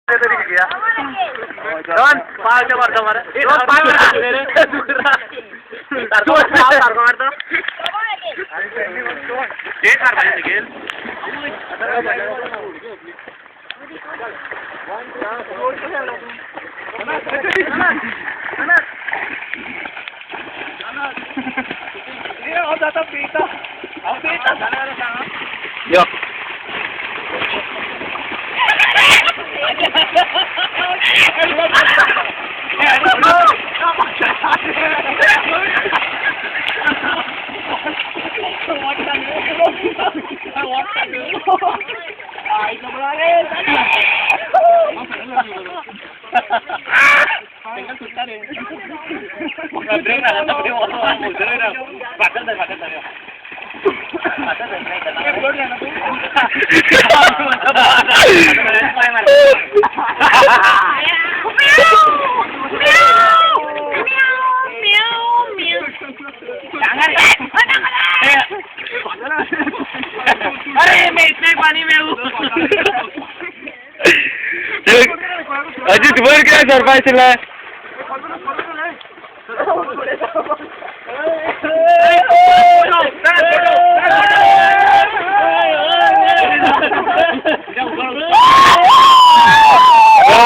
Don, pakai coba kamar. Don, pakai. Tarko, tarko marto. Dia karena ini gel. Dia udah tak pita. Aku pita sana sana. Yo. अरे मैं इतने पानी में हूँ अजीत बोल क्या सरप्राइज चला है